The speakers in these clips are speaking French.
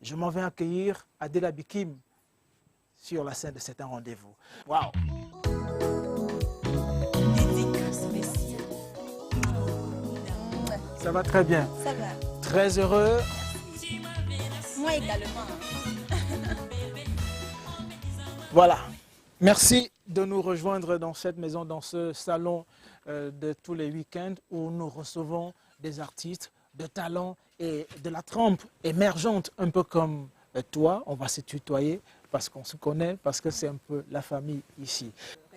Je m'en vais accueillir Adela Bikim sur la scène de C'est un rendez-vous. Waouh! Ça va très bien. Ça va. Très heureux. Moi également. Voilà. Merci de nous rejoindre dans cette maison, dans ce salon de tous les week-ends où nous recevons des artistes de talent et de la trempe émergente, un peu comme toi. On va se tutoyer parce qu'on se connaît, parce que c'est un peu la famille ici.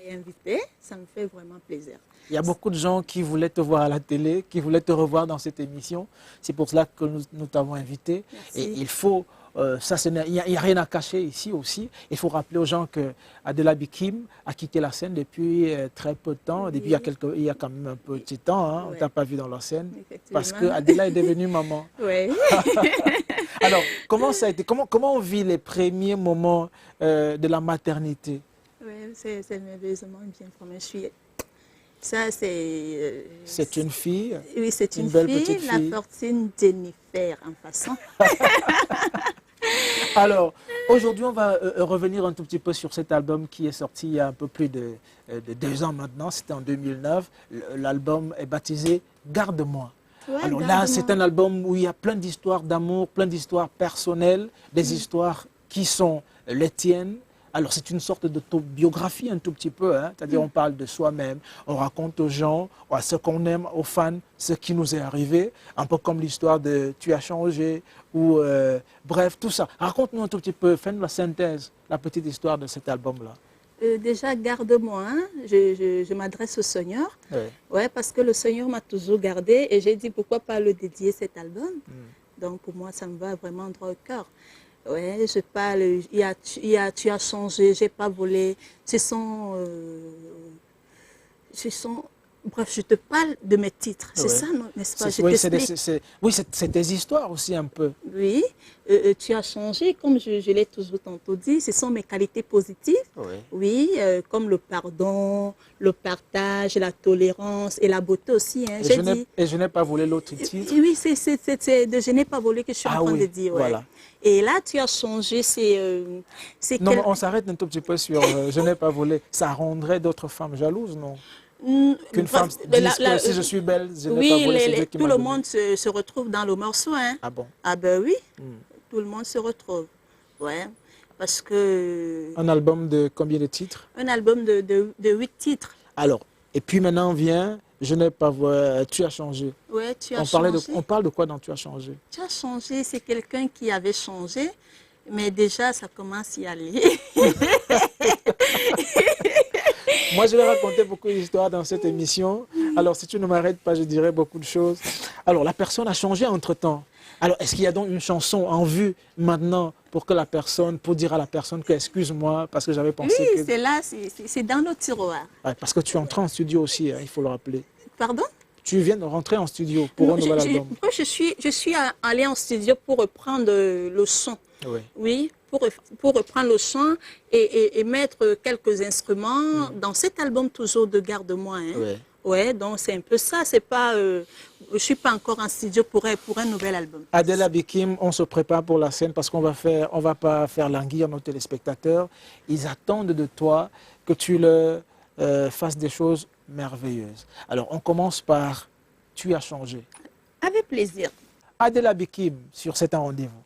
Invité, ça me fait vraiment plaisir. Il y a beaucoup de gens qui voulaient te voir à la télé, qui voulaient te revoir dans cette émission. C'est pour cela que nous t'avons invité. Merci. Et il faut, il n'y a rien à cacher ici aussi. Il faut rappeler aux gens que Adela Bikim a quitté la scène depuis très peu de temps. Oui. Depuis il y a quand même un petit temps. Hein. On ne t'a pas vu dans la scène. Parce que Effectivement. Adela est devenue maman. Oui. Alors, comment ça a été? Comment on vit les premiers moments de la maternité? Oui, c'est merveilleusement bien formé. Ça, c'est... C'est une fille? Oui, c'est une belle fille, petite fille. la fortune Jennifer en passant. Alors, aujourd'hui, on va revenir un tout petit peu sur cet album qui est sorti il y a un peu plus de 2 ans maintenant. C'était en 2009. L'album est baptisé « Garde-moi ». Ouais, Alors là, Garde-moi. c'est un album où il y a plein d'histoires d'amour, plein d'histoires personnelles, des histoires qui sont les tiennes. Alors c'est une sorte d'autobiographie un tout petit peu, hein? C'est-à-dire on parle de soi-même, on raconte aux gens, à ceux qu'on aime, aux fans, ce qui nous est arrivé, un peu comme l'histoire de « Tu as changé » ou bref, tout ça. Raconte-nous un tout petit peu, fais-nous la synthèse, la petite histoire de cet album-là. Déjà, garde-moi, hein. Je m'adresse au Seigneur. Ouais. Ouais, parce que le Seigneur m'a toujours gardé et j'ai dit pourquoi pas le dédier cet album. Donc pour moi, ça me va vraiment droit au cœur. Ouais, je parle, tu as changé, j'ai pas volé. Ce sont, bref, je te parle de mes titres. C'est Ouais. ça, n'est-ce pas? Je Oui, t'explique. c'est des histoires aussi un peu. Oui, tu as changé, comme je l'ai toujours tantôt dit, ce sont mes qualités positives. Ouais. Oui, comme le pardon, le partage, la tolérance et la beauté aussi. Hein. Et je n'ai pas volé l'autre titre. Oui, c'est de je n'ai pas volé que je suis en train oui, de dire. Ouais. voilà. Et là, tu as changé, c'est Non, mais on s'arrête un tout petit peu sur je n'ai pas volé. Ça rendrait d'autres femmes jalouses, non? Qu'une femme dise que si je suis belle, je n'ai pas volé, c'est Dieu qui tout m'a le donné. monde se retrouve dans le morceau. Hein. Ah bon? Ah ben oui, tout le monde se retrouve. Ouais, parce que... Un album de combien de titres? Un album de 8 titres. Alors, et puis maintenant vient je n'ai pas volé, tu as changé. Ouais, tu as changé. On parle de quoi dans Tu as changé? Tu as changé, c'est quelqu'un qui avait changé, mais déjà ça commence à y aller. Moi, je vais raconter beaucoup d'histoires dans cette émission. Alors, si tu ne m'arrêtes pas, je dirai beaucoup de choses. Alors, la personne a changé entre-temps. Alors, est-ce qu'il y a donc une chanson en vue maintenant pour dire à la personne que excuse-moi parce que j'avais pensé Oui, que... c'est là, c'est dans nos tiroirs. Ouais, parce que tu es entré en studio aussi, hein, il faut le rappeler. Pardon? Tu viens de rentrer en studio pour un nouvel album. Je suis allée en studio pour reprendre le son. Oui. Oui, pour reprendre le son et mettre quelques instruments dans cet album toujours de Garde-moi. Hein. Oui. Ouais, donc c'est un peu ça. C'est pas, je suis pas encore en studio pour un nouvel album. Adela Bikim, on se prépare pour la scène parce qu'on va pas faire languir nos téléspectateurs. Ils attendent de toi que tu leur fasses des choses merveilleuses. Alors, on commence par Tu as changé. Avec plaisir. Adela Bikim sur C'est un rendez-vous.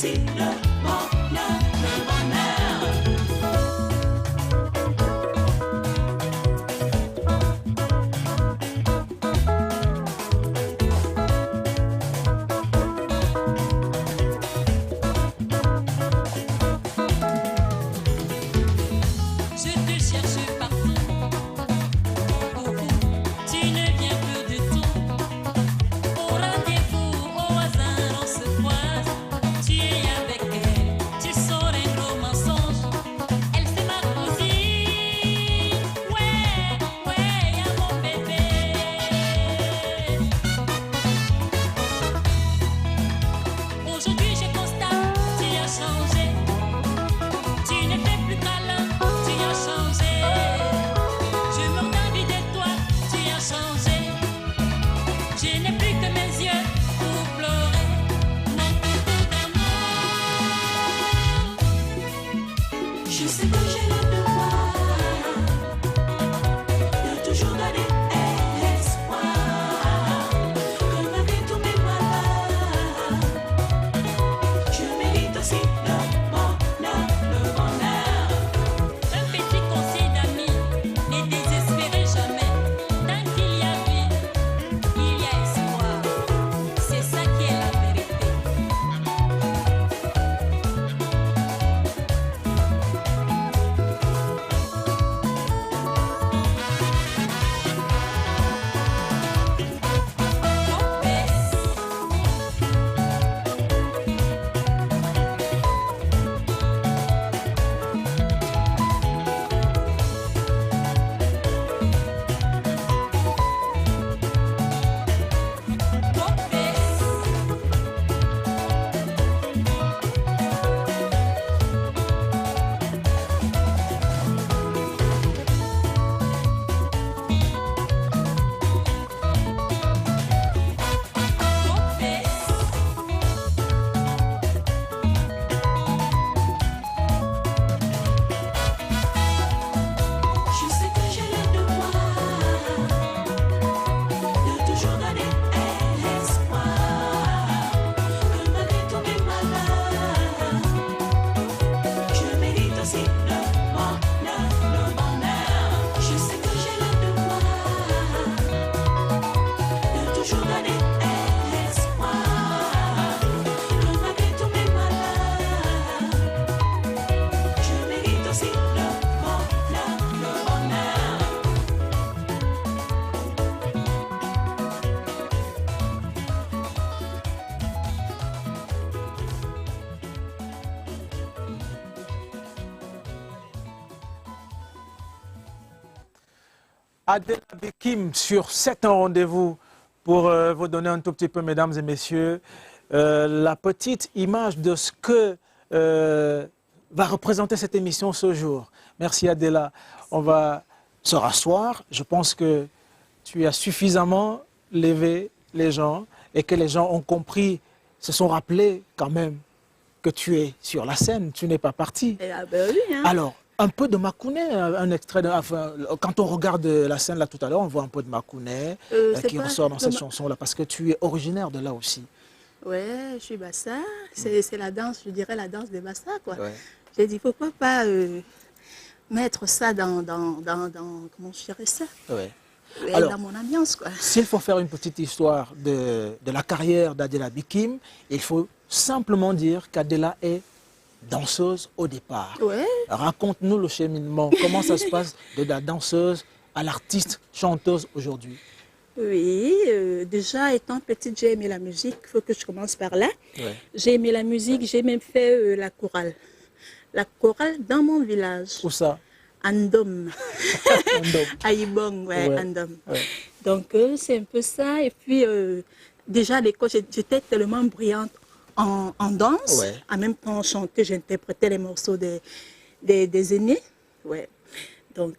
aussi le bonheur, le bonheur. Je te cherche partout, beaucoup, tu ne viens plus du tout. Au rendez-vous, au hasard, on se croise. Tu es avec elle, tu sors un gros mensonge. Elle c'est ma cousine, ouais, y'a mon bébé. Aujourd'hui je constate, tu as changé. Tu ne fais plus câlin, tu as changé. Je me envie de toi, tu as changé. Je n'ai plus que mes yeux pour pleurer mon couteau d'amour. Je sais que j'ai le devoir de toujours donner espoir. Que malgré tous mes malheurs, je mérite aussi le bonheur, le bonheur. Un petit conseil d'amis, ne désespérez jamais. Tant qu'il y a vie, il y a espoir. C'est ça qui est la vérité. Je sais que j'ai le devoir de toujours donner espoir. Que malgré tous mes malheurs, je mérite aussi le bonheur, le bonheur. Je sais que j'ai le devoir de toujours donner espoir. Que malgré tous mes malheurs, je mérite aussi le bonheur, le bonheur. Adela Bekim sur 7 en rendez-vous pour vous donner un tout petit peu, mesdames et messieurs, la petite image de ce que va représenter cette émission ce jour. Merci Adela. On va se rasseoir. Je pense que tu as suffisamment levé les gens et que les gens ont compris, se sont rappelés quand même que tu es sur la scène, tu n'es pas parti. Ah ben oui, hein. Alors, un peu de Makouné, un extrait de, enfin, quand on regarde la scène là tout à l'heure, on voit un peu de Makouné C'est qui pas ressort dans cette de chanson là, parce que tu es originaire de là aussi. Ouais, je suis Bassa. C'est la danse, je dirais la danse des Bassa, quoi. Ouais. J'ai dit, pourquoi pas mettre ça dans comment je dirais ça, Ouais. dans mon ambiance, quoi. S'il faut faire une petite histoire de la carrière d'Adela Bekim, il faut simplement dire qu'Adela est danseuse au départ. Ouais. Raconte-nous le cheminement, comment ça se passe de la danseuse à l'artiste chanteuse aujourd'hui. Oui, déjà étant petite, j'ai aimé la musique, il faut que je commence par là. Ouais. J'ai aimé la musique, j'ai même fait la chorale. La chorale dans mon village. Où ça? Andom. Andom. À Ibong, ouais, Ouais. Andom. Ouais. Donc, c'est un peu ça. Et puis, déjà à l'école, j'étais tellement brillante en danse. Ouais. En même temps, chanter, j'interprétais les morceaux des aînés. Ouais. Donc,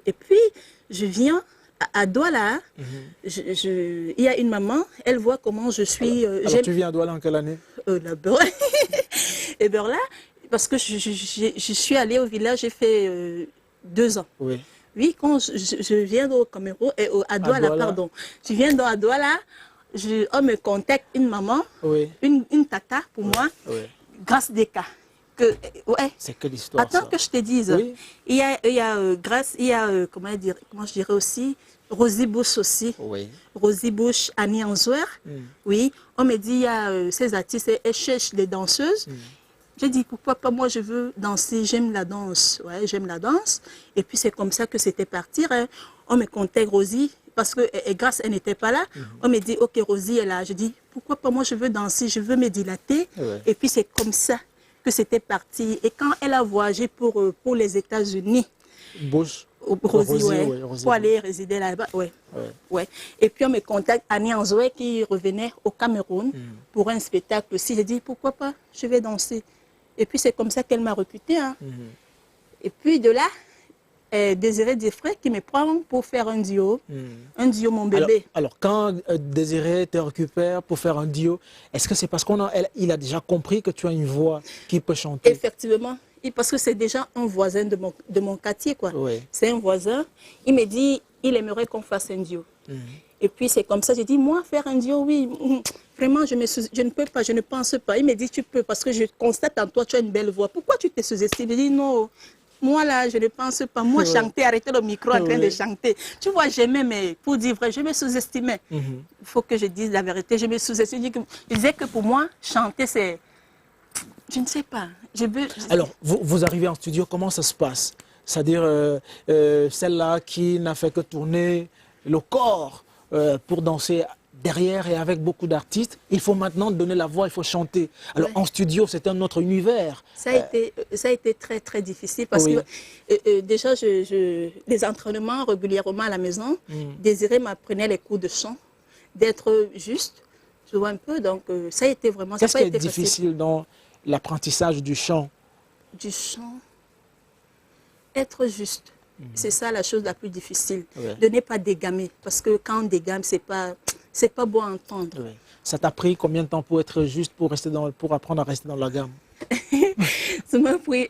et puis, je viens à Douala. Il y a une maman, elle voit comment je suis. Alors tu viens à Douala en quelle année? Là-bas. Et bien là, parce que je suis allée au village, j'ai fait 2 ans. Oui. Oui, quand je viens au Cameroun, à Douala, pardon. Je viens à Douala, on me contacte une maman, Oui. une tata pour moi, Oui. grâce des cas. Que, ouais. C'est que l'histoire. Attends ça. que je te dise. Oui. Il y a grâce, il y a, comment je dirais aussi, Rosie Bush aussi. Oui. Rosie Bush, Annie Answer. Oui. On me dit, il y a ces artistes, elles cherchent des danseuses. J'ai dit, pourquoi pas, moi je veux danser, j'aime la danse. Ouais, j'aime la danse. Et puis c'est comme ça que c'était parti. Hein. On me contacte Rosie, parce que grâce, elle n'était pas là. On me dit, ok, Rosie est là. Je dis, pourquoi pas, moi je veux danser, je veux me dilater. Ouais. Et puis c'est comme ça que c'était parti. Et quand elle a voyagé pour les États-Unis, Bush. Rosie, ouais, ouais, Rosie pour aller résider là-bas, ouais. Ouais. Ouais. Et puis on me contacte Annie Anzoué qui revenait au Cameroun pour un spectacle aussi. J'ai dit, pourquoi pas, je vais danser. Et puis c'est comme ça qu'elle m'a recrutée. Hein. Et puis de là, Désiré Diffray qui me prend pour faire un duo mon bébé. Alors quand Désiré te récupère pour faire un duo, est-ce que c'est parce qu'il a déjà compris que tu as une voix qui peut chanter? Effectivement, parce que c'est déjà un voisin de mon quartier, quoi. Oui. C'est un voisin. Il me dit, il aimerait qu'on fasse un duo. Et puis c'est comme ça, j'ai dit, moi, faire un duo, oui, vraiment, je ne peux pas, je ne pense pas. Il me dit, tu peux, parce que je constate en toi, tu as une belle voix. Pourquoi tu te sous-estimes? Je dis, non, moi là, je ne pense pas. Moi, chanter, arrêter le micro en train de chanter. Tu vois, j'aimais, mais pour dire vrai, je me sous-estimais. Il faut que je dise la vérité, je me sous-estimais. Je disais que pour moi, chanter, c'est... Je ne sais pas. Alors, vous arrivez en studio, comment ça se passe? C'est-à-dire, celle-là qui n'a fait que tourner le corps pour danser derrière et avec beaucoup d'artistes, il faut maintenant donner la voix, il faut chanter. Alors, en studio, c'est un autre univers. Ça a été très, très difficile parce que déjà, les entraînements régulièrement à la maison, Désiré m'apprenait les cours de chant, d'être juste, tu vois un peu. Donc, ça a été vraiment... Qu'est-ce qui est difficile dans l'apprentissage du chant? Du chant, être juste. C'est ça la chose la plus difficile. De ne pas dégamer. Parce que quand on dégame, c'est pas beau à entendre. Ça t'a pris combien de temps pour être juste, pour apprendre à rester dans la gamme? Ça m'a pris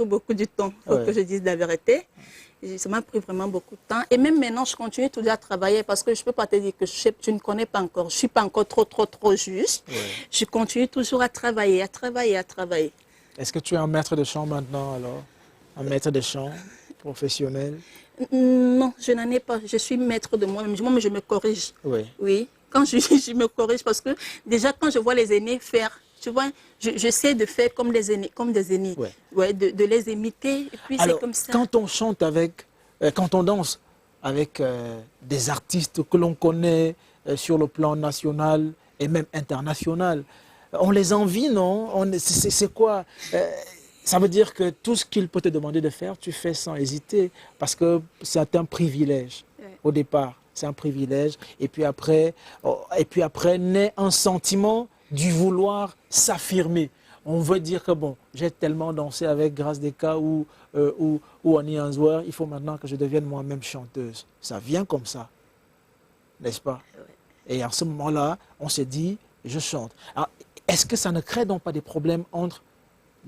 beaucoup de temps, il faut que je dise la vérité. Ça m'a pris vraiment beaucoup de temps. Et même maintenant, je continue toujours à travailler parce que je ne peux pas te dire que je ne connais pas encore. Je ne suis pas encore trop juste. Je continue toujours à travailler. Est-ce que tu es un maître de chant maintenant, alors? Un maître de chant professionnel? Non, je n'en ai pas. Je suis maître de moi-même. Moi, je me corrige. Oui. Quand je me corrige parce que déjà, quand je vois les aînés faire, tu vois, j'essaie de faire comme des aînés. De les imiter. Et puis c'est comme ça. Quand on chante quand on danse avec des artistes que l'on connaît sur le plan national et même international, on les envie, non? C'est quoi? Ça veut dire que tout ce qu'il peut te demander de faire, tu fais sans hésiter, parce que c'est un privilège au départ. C'est un privilège. Et puis après naît un sentiment du vouloir s'affirmer. On veut dire que bon, j'ai tellement dansé avec Grâce Descas ou Annie Answer, il faut maintenant que je devienne moi-même chanteuse. Ça vient comme ça, n'est-ce pas? Et à ce moment-là, on se dit, je chante. Alors, est-ce que ça ne crée donc pas des problèmes entre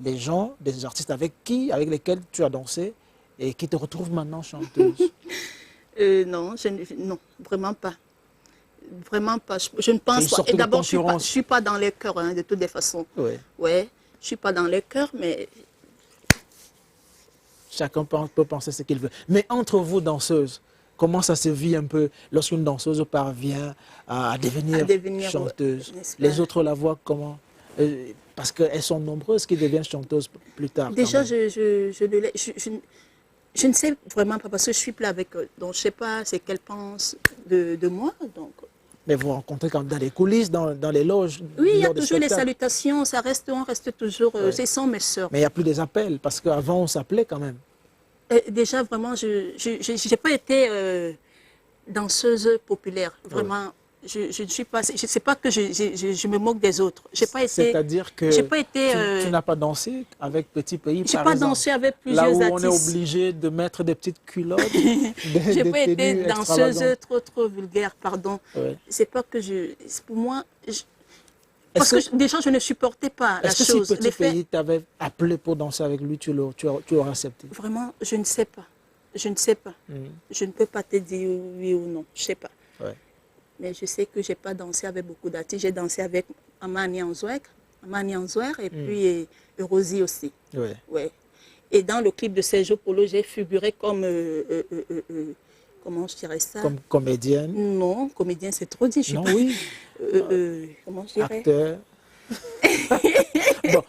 les gens, des artistes avec lesquels tu as dansé et qui te retrouvent maintenant chanteuse? Non, non, vraiment pas. Vraiment pas. Je ne pense pas. Et d'abord, je ne suis pas dans les cœurs, hein, de toutes les façons. Ouais, je ne suis pas dans les cœurs, mais... Chacun peut penser ce qu'il veut. Mais entre vous, danseuses, comment ça se vit un peu lorsqu'une danseuse parvient à devenir chanteuse? Les autres la voient comment? Parce qu'elles sont nombreuses qui deviennent chanteuses plus tard. Déjà, je ne sais vraiment pas parce que je suis plus avec eux. Donc, je ne sais pas ce qu'elles pensent de moi. Donc. Mais vous rencontrez quand même dans les coulisses, dans les loges? Oui, il y a toujours les salutations. On reste toujours... Ce sont mes sœurs. Mais il n'y a plus des appels parce qu'avant, on s'appelait quand même. Déjà, vraiment, je n'ai pas été danseuse populaire. Vraiment. Je ne suis pas... C'est pas que je me moque des autres. C'est-à-dire que tu n'as pas dansé avec Petit Pays, par exemple? Je n'ai pas dansé avec plusieurs artistes. Là où on est obligé de mettre des petites culottes. Je n'ai pas été danseuse trop vulgaire, pardon. C'est pas que pour moi... Parce que déjà, je ne supportais pas la chose. Est-ce que si Petit Pays t'avait appelé pour danser avec lui, tu aurais accepté? Vraiment, je ne sais pas. Je ne sais pas. Je ne peux pas te dire oui ou non. Je ne sais pas. Mais je sais que je n'ai pas dansé avec beaucoup d'artistes. J'ai dansé avec Amani Anzouer et puis Rosie aussi. Oui. Ouais. Et dans le clip de Sergio Polo, j'ai figuré comme... comment je dirais ça? Comme comédienne. Non, comédien, c'est trop dit. Je Non, sais pas. oui. Comment je dirais? Acteur. Bon,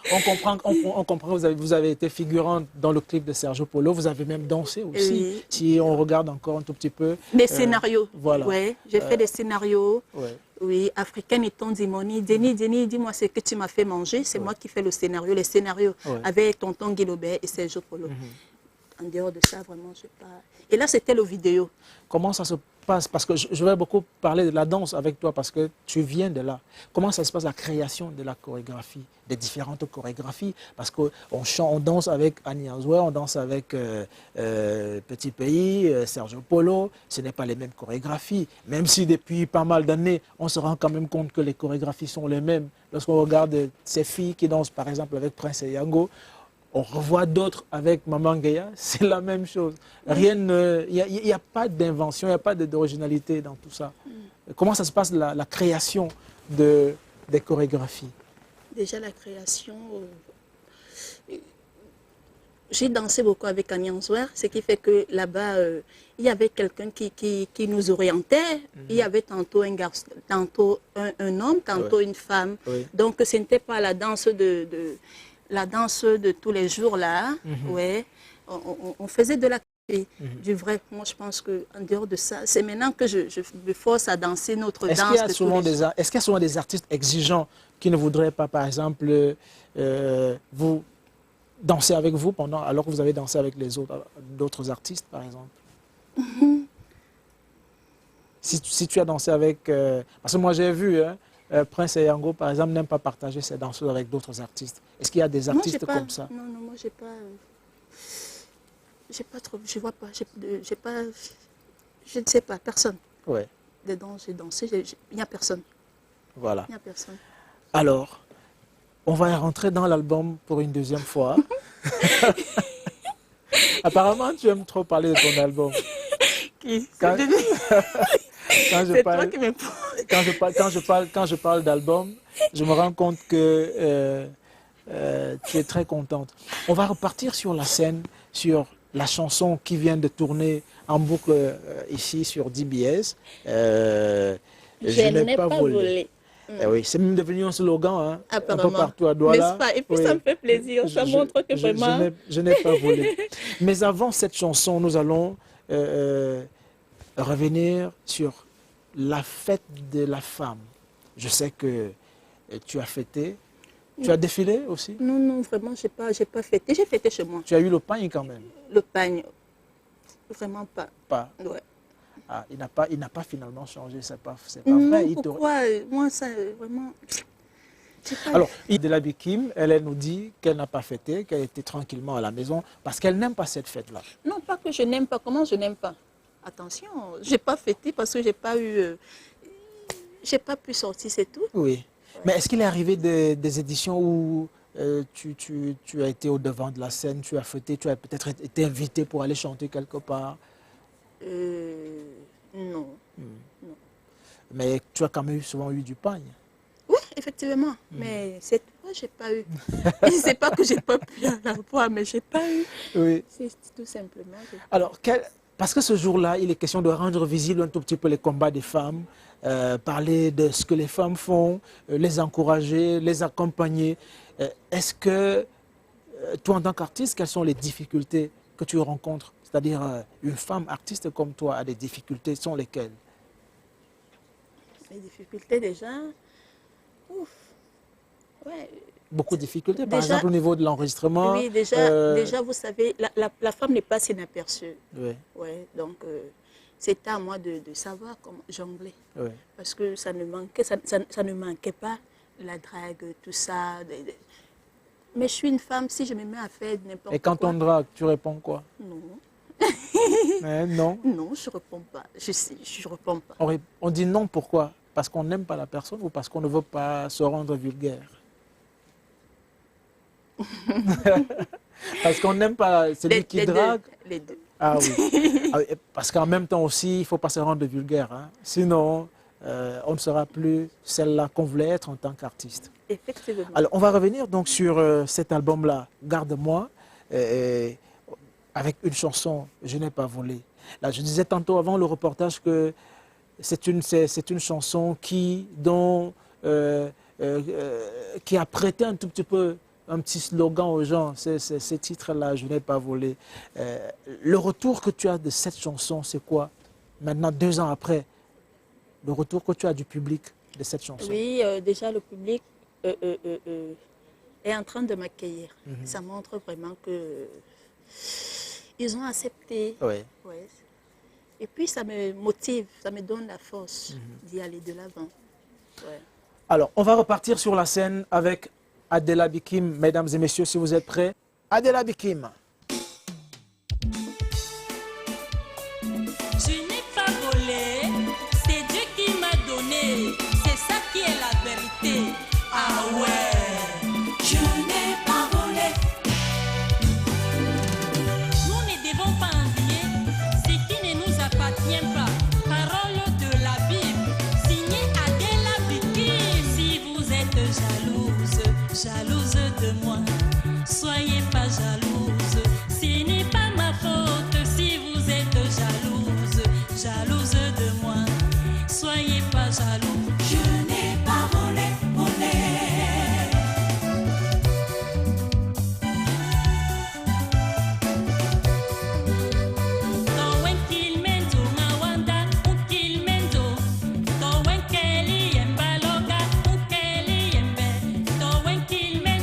on comprend vous avez été figurante dans le clip de Sergio Polo, vous avez même dansé aussi. Oui. Si on regarde encore un tout petit peu. Des scénarios. Voilà. Ouais, j'ai fait des scénarios. Ouais. Oui, Africaine et Tonton Dimoni. Denis, dis-moi ce que tu m'as fait manger. C'est moi qui fais le scénario, les scénarios Ouais. avec tonton Guilobert et Sergio Polo. En dehors de ça, vraiment, je sais pas. Et là, c'était le vidéo. Comment ça se passe? Parce que je vais beaucoup parler de la danse avec toi parce que tu viens de là. Comment ça se passe la création de la chorégraphie, des différentes chorégraphies? Parce qu'on on danse avec Annie Anzouer, on danse avec Petit Pays, Sergio Polo. Ce n'est pas les mêmes chorégraphies. Même si depuis pas mal d'années, on se rend quand même compte que les chorégraphies sont les mêmes. Lorsqu'on regarde ces filles qui dansent par exemple avec Prince et Yango, on revoit d'autres avec Maman Gueye, c'est la même chose. Rien, il n'y a pas d'invention, il n'y a pas d'originalité dans tout ça. Comment ça se passe la création des chorégraphies? Déjà, la création... j'ai dansé beaucoup avec Annie Anzouer, ce qui fait que là-bas, il y avait quelqu'un qui nous orientait. Il y avait tantôt un garçon, tantôt un homme, tantôt une femme. Oui. Donc, ce n'était pas la danse la danse de tous les jours là. Ouais. On faisait de la du vrai. Moi, je pense qu'en dehors de ça, c'est maintenant que je me force à danser notre Est-ce danse. qu'il y a de souvent tous les jours. est-ce qu'il y a souvent des artistes exigeants qui ne voudraient pas, par exemple, vous danser avec vous alors que vous avez dansé avec d'autres artistes, par exemple? Si tu as dansé avec... parce que moi, j'ai vu, hein, Prince et Yango, par exemple, n'aime pas partager ses danseurs avec d'autres artistes. Est-ce qu'il y a des Moi, j'ai artistes pas- comme ça? Non, moi, j'ai pas... j'ai pas trop... Je vois pas. J'ai pas... Je ne sais pas. Personne. Oui, Dedans, j'ai dansé. Il n'y a personne. voilà. Il n'y a personne. Alors, on va rentrer dans l'album pour une deuxième fois. Apparemment, tu aimes trop parler de ton album. Quand- Quand je C'est toi parle, qui me... quand je parle d'album, je me rends compte que tu es très contente. On va repartir sur la scène, sur la chanson qui vient de tourner en boucle ici sur DBS. Je n'ai pas volé. Eh oui, c'est même devenu un slogan, hein, un peu Apparemment. partout à Douala. N'est-ce pas? Et puis Oui. ça me fait plaisir. Ça montre que vraiment... Je n'ai pas volé. Mais avant cette chanson, nous allons revenir sur la fête de la femme. Je sais que tu as fêté. Tu as défilé aussi? Non, vraiment, j'ai pas fêté. J'ai fêté chez moi. Tu as eu le pain quand même? Le pagne, vraiment pas. Pas. Ouais. Ah, il n'a pas finalement changé, c'est pas vrai. Il t'aurait- Pourquoi? Moi, ça, vraiment... j'ai pas- Alors, Idela Bikim, elle nous dit qu'elle n'a pas fêté, qu'elle était tranquillement à la maison parce qu'elle n'aime pas cette fête-là. Non, pas que je n'aime pas. Comment je n'aime pas? Attention, j'ai pas fêté parce que j'ai pas eu... j'ai pas pu sortir, c'est tout. Oui. Mais est-ce qu'il est arrivé des éditions où tu as été au devant de la scène, tu as fêté, tu as peut-être été invité pour aller chanter quelque part, Non. mais tu as quand même souvent eu du pain. Oui, effectivement. Mais cette fois, j'ai pas eu. C'est pas que j'ai pas pu avoir, mais j'ai pas eu. Oui. C'est tout simplement. Alors, parce que ce jour-là, il est question de rendre visible un tout petit peu les combats des femmes, parler de ce que les femmes font, les encourager, les accompagner. Est-ce que, toi en tant qu'artiste, quelles sont les difficultés que tu rencontres? C'est-à-dire, une femme artiste comme toi a des difficultés, sont lesquelles? Les difficultés déjà. Ouf. Ouais. Beaucoup de difficultés, par Déjà- exemple au niveau de l'enregistrement. Oui, déjà, vous savez, la femme n'est pas inaperçue. Oui, Ouais, donc, c'est à moi de savoir comment jongler. oui. Parce que ça ne manquait pas, la drague, tout ça. Mais je suis une femme, si je me mets à faire n'importe quoi... Et quand on drague, tu réponds quoi? Non, Non. non, je ne réponds pas. Je réponds pas. On dit non, pourquoi? Parce qu'on n'aime pas la personne ou parce qu'on ne veut pas se rendre vulgaire? Parce qu'on n'aime pas celui qui drague. Les deux. Ah oui. Ah oui, parce qu'en même temps aussi, il ne faut pas se rendre vulgaire. Hein. Sinon, on ne sera plus celle-là qu'on voulait être en tant qu'artiste. Effectivement. Alors, on va revenir donc sur cet album-là, Garde-moi, avec une chanson, Je n'ai pas volé. Là, je disais tantôt avant le reportage que c'est une chanson qui a prêté un tout petit peu un petit slogan aux gens, ces titres-là, Je n'ai pas volé. Le retour que tu as de cette chanson, c'est quoi? Maintenant, 2 ans après, le retour que tu as du public de cette chanson. Oui, déjà le public est en train de m'accueillir. Ça montre vraiment que ils ont accepté. Oui. Ouais. Et puis ça me motive, ça me donne la force d'y aller de l'avant. Ouais. Alors, on va repartir sur la scène avec Adela Bikim. Mesdames et messieurs, si vous êtes prêts. Adela Bikim. Je n'ai pas volé, c'est Dieu qui m'a donné. C'est ça qui est la vérité. Ah ouais, Je n'ai pas volé. nous ne devons pas envier ce qui ne nous appartient pas. Parole de la Bible, signée Adela Bikim. Si vous êtes jalouse de moi, soyez pas jalouse. Ce n'est pas ma faute si vous êtes jalouse de moi. Soyez pas jaloux. Je n'ai pas volé, volé. Towen kilmendo ngawanda ukilmendo. Towen keli yembaloga ukeli yembe. Towen kilmendo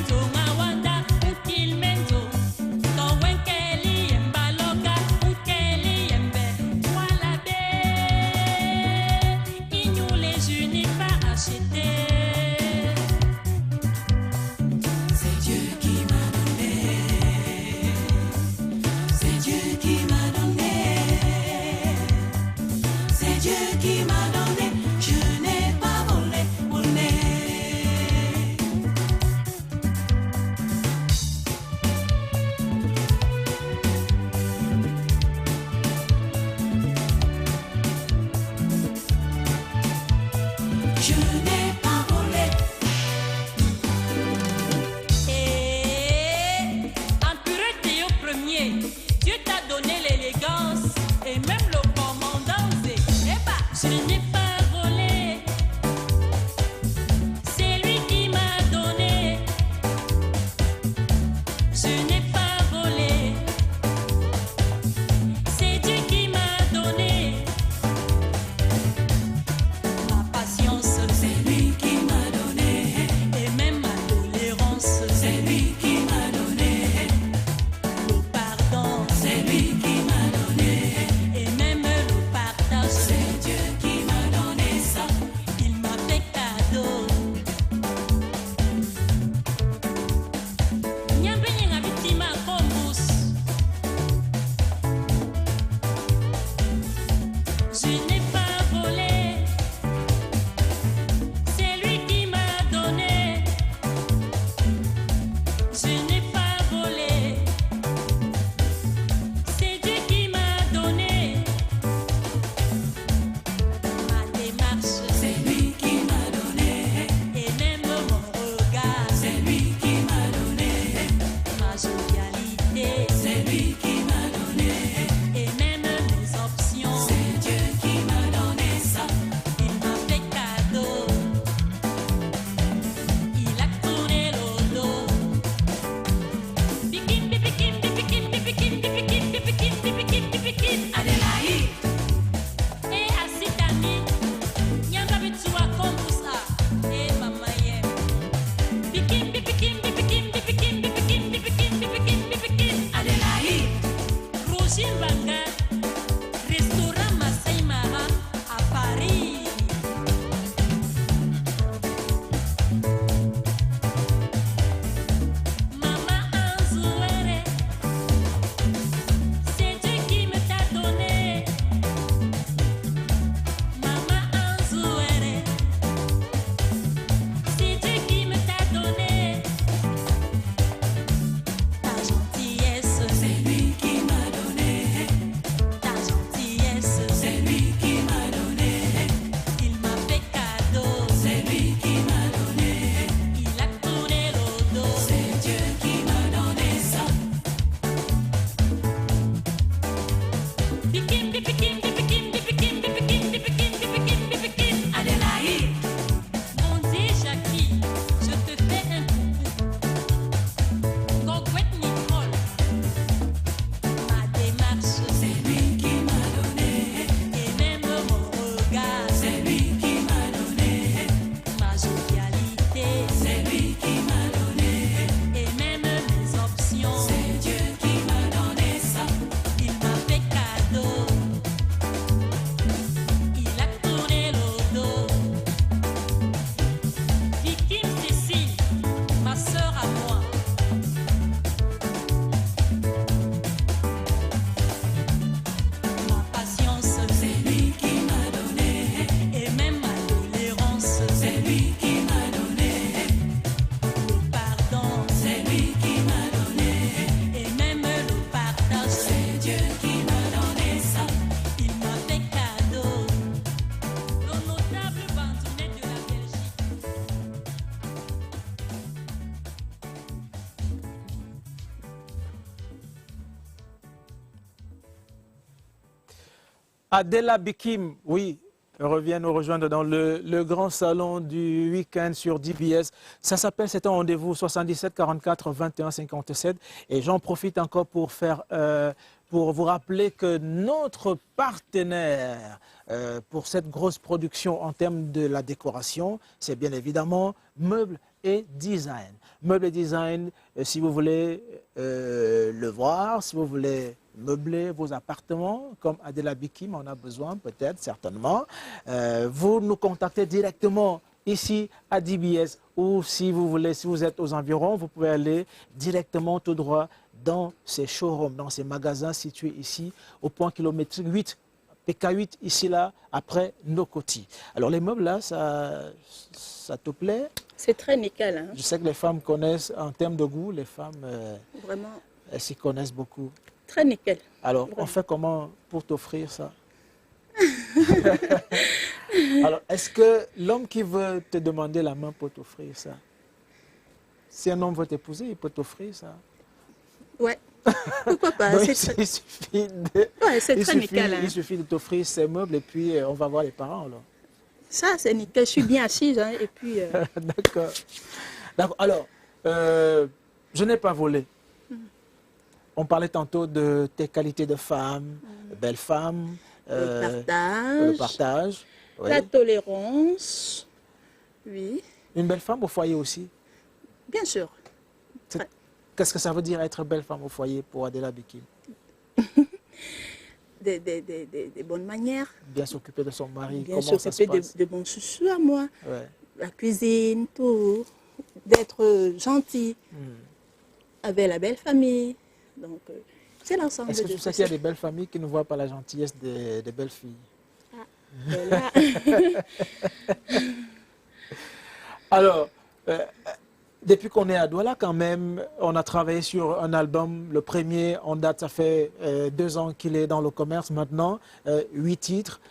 Adela Bikim, oui, revient nous rejoindre dans le grand salon du week-end sur DBS. Ça s'appelle, c'est un rendez-vous 77 44 21 57. Et j'en profite encore pour pour vous rappeler que notre partenaire pour cette grosse production en termes de la décoration, c'est bien évidemment Meubles et Design. Meubles et Design, si vous voulez le voir, si vous voulez meubler vos appartements, comme Adela Bikim en a besoin, peut-être, certainement. Vous nous contactez directement ici à DBS, ou si vous voulez, si vous êtes aux environs, vous pouvez aller directement tout droit dans ces showrooms, dans ces magasins situés ici au point kilométrique 8, PK8, ici là, après Nokoti. Alors les meubles là, ça te plaît? C'est très nickel. Hein. Je sais que les femmes connaissent, en termes de goût, les femmes, Vraiment elles s'y connaissent beaucoup. très nickel. Alors, Vraiment. on fait comment pour t'offrir ça? Alors, est-ce que l'homme qui veut te demander la main peut t'offrir ça? Si un homme veut t'épouser, il peut t'offrir ça. Ouais. Pourquoi pas? Donc, C'est il suffit de, ouais, c'est il très suffit- nickel. Hein. il suffit de t'offrir ces meubles et puis on va voir les parents alors. Ça, c'est nickel. Je suis bien assise. Hein, et puis, D'accord. D'accord. Alors, je n'ai pas volé. On parlait tantôt de tes qualités de femme, belle femme, le partage, le partage. Oui. la tolérance. Oui, Une belle femme au foyer aussi. bien sûr. Qu'est-ce que ça veut dire être belle femme au foyer pour Adela Bikim? Des bonnes manières. Bien s'occuper de son mari, Bien comment ça se s'occuper passe? de bons chouchous à moi. Ouais. La cuisine, tout. D'être gentil avec la belle famille. Donc, c'est l'ensemble Est-ce que de tu sais qu'il y a des belles familles qui ne voient pas la gentillesse des belles filles? Et là, Alors, depuis qu'on est à Douala quand même, on a travaillé sur un album, le premier en date, ça fait 2 ans qu'il est dans le commerce maintenant, 8 titres.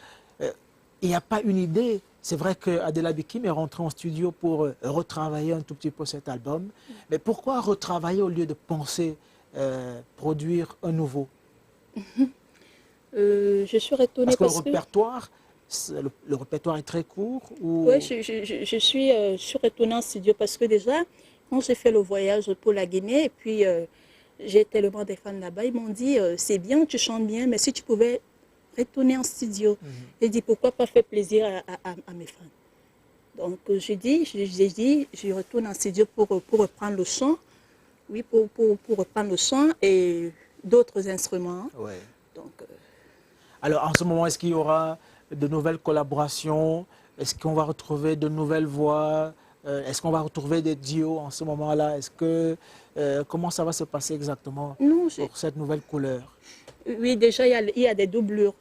Il n'y a pas une idée. C'est vrai que Adela Bikim est rentrée en studio pour retravailler un tout petit peu cet album. Mais pourquoi retravailler au lieu de penser produire un nouveau? je suis étonnée Parce que le parce que... répertoire, le répertoire est très court ou... Oui, je suis étonnée en studio parce que déjà, quand j'ai fait le voyage pour la Guinée, et puis j'ai tellement des fans là-bas, ils m'ont dit, c'est bien, tu chantes bien, mais si tu pouvais retourner en studio. J'ai dit, pourquoi pas faire plaisir à mes fans. Donc j'ai dit, je retourne en studio pour reprendre le chant, oui, pour reprendre le chant et d'autres instruments. Ouais. Donc, Alors en ce moment, est-ce qu'il y aura de nouvelles collaborations? Est-ce qu'on va retrouver de nouvelles voix? Est-ce qu'on va retrouver des duos en ce moment-là? Est-ce que comment ça va se passer exactement non, pour cette nouvelle couleur? oui, déjà, il y a des doublures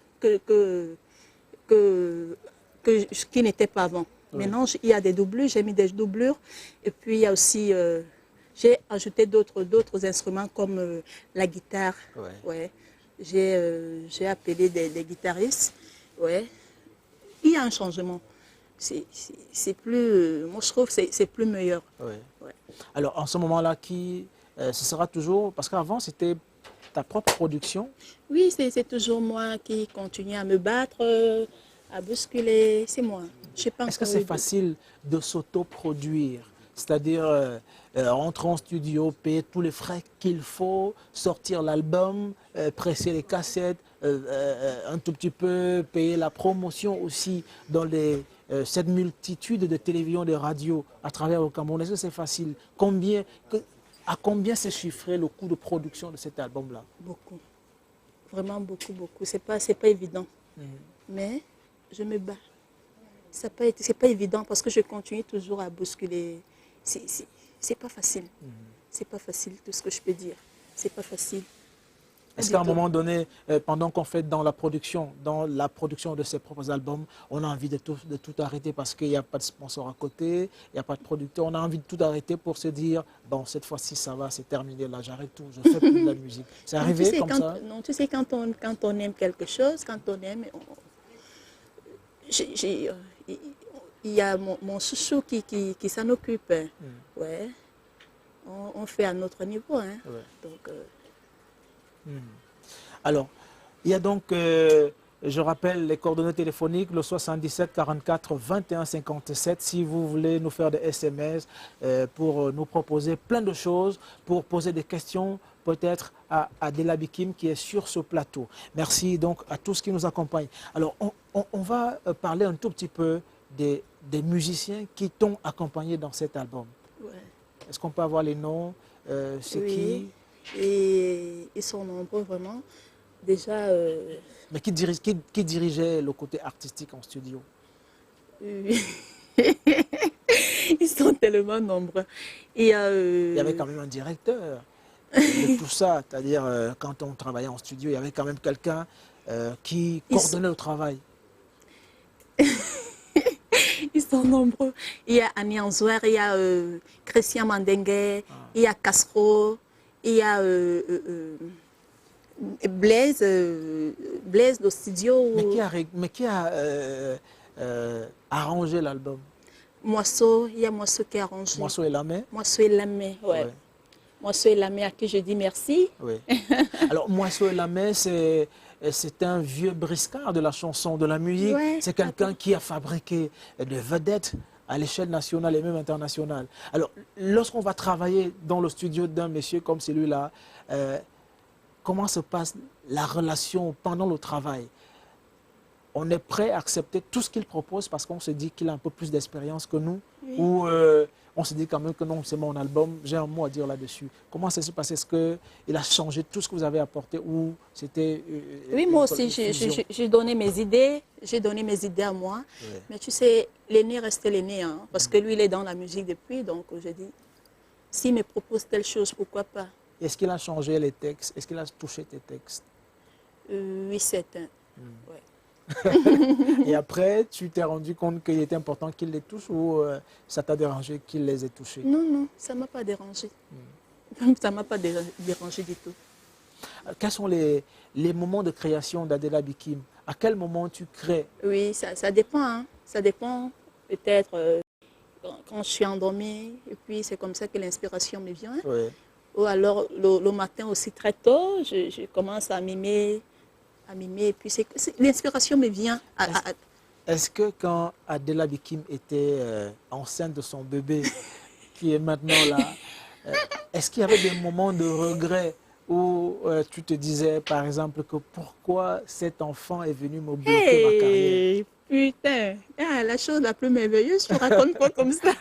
qui n'étaient pas avant. Oui. Maintenant, il y a des doublures, j'ai mis des doublures. Et puis, il y a aussi, j'ai ajouté d'autres instruments comme la guitare. Ouais. Ouais. J'ai appelé des guitaristes. Ouais. Il y a un changement. C'est plus, moi je trouve que c'est plus meilleur. Ouais. Ouais. Alors en ce moment-là, ce sera toujours, parce qu'avant c'était ta propre production. Oui, c'est toujours moi qui continue à me battre, à bousculer. C'est moi. Je sais pas Est-ce que encore c'est eu de- facile de s'auto-produire? C'est-à-dire rentrer en studio, payer tous les frais qu'il faut, sortir l'album, presser les cassettes, un tout petit peu payer la promotion aussi dans cette multitude de télévisions, de radios à travers le Cameroun. Est-ce que c'est facile? À combien s'est chiffré le coût de production de cet album-là? Beaucoup. Vraiment beaucoup, beaucoup. C'est pas évident. Mais je me bats. C'est pas évident parce que je continue toujours à bousculer. C'est pas facile. C'est pas facile, tout ce que je peux dire. C'est pas facile. Est-ce Du qu'à un tout. moment donné, pendant qu'on fait dans la production de ses propres albums, on a envie de tout arrêter parce qu'il n'y a pas de sponsor à côté, il n'y a pas de producteur, on a envie de tout arrêter pour se dire, bon, cette fois-ci, ça va, c'est terminé, là, j'arrête tout, je ne fais plus de la musique. C'est Non, arrivé tu sais, comme ça? Non, tu sais, quand on aime quelque chose, quand on aime, il y a mon chouchou qui s'en occupe. Hein. Ouais. On fait à notre niveau. Hein. Ouais. Donc, Alors, il y a donc Je rappelle les coordonnées téléphoniques, le 77 44 21 57, si vous voulez nous faire des SMS pour nous proposer plein de choses, pour poser des questions peut-être à Adela Bikim qui est sur ce plateau. Merci donc à tous qui nous accompagnent. Alors, on va parler un tout petit peu des musiciens qui t'ont accompagné dans cet album. Ouais. Est-ce qu'on peut avoir les noms? C'est Oui. Et ils sont nombreux vraiment. Déjà, Mais qui dirigeait le côté artistique en studio? ils sont tellement nombreux. Et, Il y avait quand même un directeur de tout ça. C'est-à-dire, quand on travaillait en studio, il y avait quand même quelqu'un qui coordonnait le travail. Ils sont nombreux. Il y a Annie Anzouer, il y a Christian Mandengue, il y a Castro, il y a Blaise, Blaise de studio. Mais qui a arrangé l'album? Moisseau, il y a Moisseau qui a arrangé. Moisseau et Lamé? Moisseau et Lamé, ouais. Ouais. Moisseau et Lamé à qui je dis merci. Oui. Alors, Moisseau et Lamé, c'est un vieux briscard de la chanson, de la musique. Ouais, C'est quelqu'un qui a fabriqué des vedettes à l'échelle nationale et même internationale. Alors, lorsqu'on va travailler dans le studio d'un monsieur comme celui-là, comment se passe la relation pendant le travail? On est prêt à accepter tout ce qu'il propose parce qu'on se dit qu'il a un peu plus d'expérience que nous, Oui. ou on se dit quand même que non, c'est mon album, j'ai un mot à dire là-dessus. Comment ça s'est passé? Est-ce qu'il a changé tout ce que vous avez apporté ou c'était... Oui, moi aussi, j'ai donné mes idées. J'ai donné mes idées à moi. Ouais. Mais tu sais, l'aîné restait l'aîné, hein, parce que lui, il est dans la musique depuis. Donc, j'ai dit, s'il me propose telle chose, pourquoi pas? Est-ce qu'il a changé les textes? Est-ce qu'il a touché tes textes? Oui, certain. Ouais. Et après, tu t'es rendu compte qu'il était important qu'il les touche ou ça t'a dérangé qu'il les ait touchés? Non, non, ça ne m'a pas dérangé. Ça ne m'a pas dérangé du tout. Quels sont les moments de création d'Adela Bikim? À quel moment tu crées? Oui, ça dépend. Hein. Ça dépend peut-être quand je suis endormie. Et puis, c'est comme ça que l'inspiration me vient. Ouais. Ou alors, le matin aussi très tôt, je commence à mimer. Et puis, l'inspiration me vient. Est-ce que quand Adela Bikim était enceinte de son bébé, qui est maintenant là, est-ce qu'il y avait des moments de regret où tu te disais, par exemple, que pourquoi cet enfant est venu me bloquer ma carrière? Putain, la chose la plus merveilleuse, je ne raconte pas comme ça.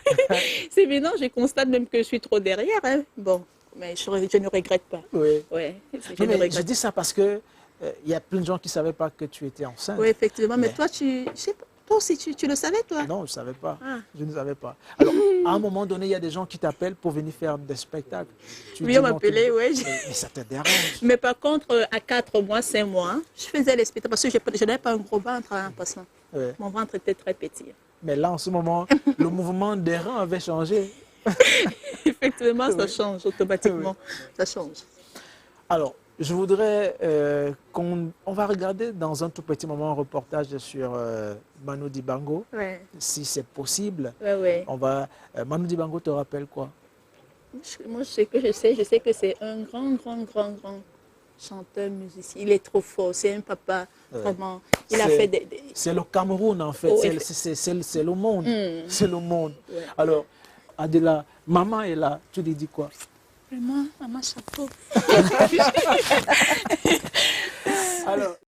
C'est maintenant, je constate même que je suis trop derrière. Hein. Bon, mais je ne regrette pas. Oui. Ouais, Non, mais je dis ça parce que il y a plein de gens qui ne savaient pas que tu étais enceinte. Oui, effectivement. Mais Mais- toi, je sais pas, toi aussi, tu le savais, toi? Non, je ne savais pas. Ah. Je ne savais pas. Alors, à un moment donné, il y a des gens qui t'appellent pour venir faire des spectacles. Tu Oui, dis on non, m'appelait, ouais. Mais ça te dérange. Mais par contre, à 4 mois, 5 mois, je faisais les spectacles parce que je n'avais pas un gros ventre en passant. Ouais. Mon ventre était très petit. Mais là, en ce moment, le mouvement des reins avait changé. Effectivement, ça change automatiquement. Ça change. Alors, je voudrais qu'on va regarder dans un tout petit moment un reportage sur Manu Dibango, Ouais, si c'est possible. ouais. On va. Manu Dibango te rappelle quoi? Moi, ce que je sais que c'est un grand chanteur, musicien. Il est trop fort. C'est un papa, vraiment. Il a C'est- fait des... C'est le Cameroun en fait, Oh, c'est le monde. C'est le monde. Ouais. Alors, Adela, maman est là, tu lui dis quoi? Vraiment, maman, chapeau. Alors,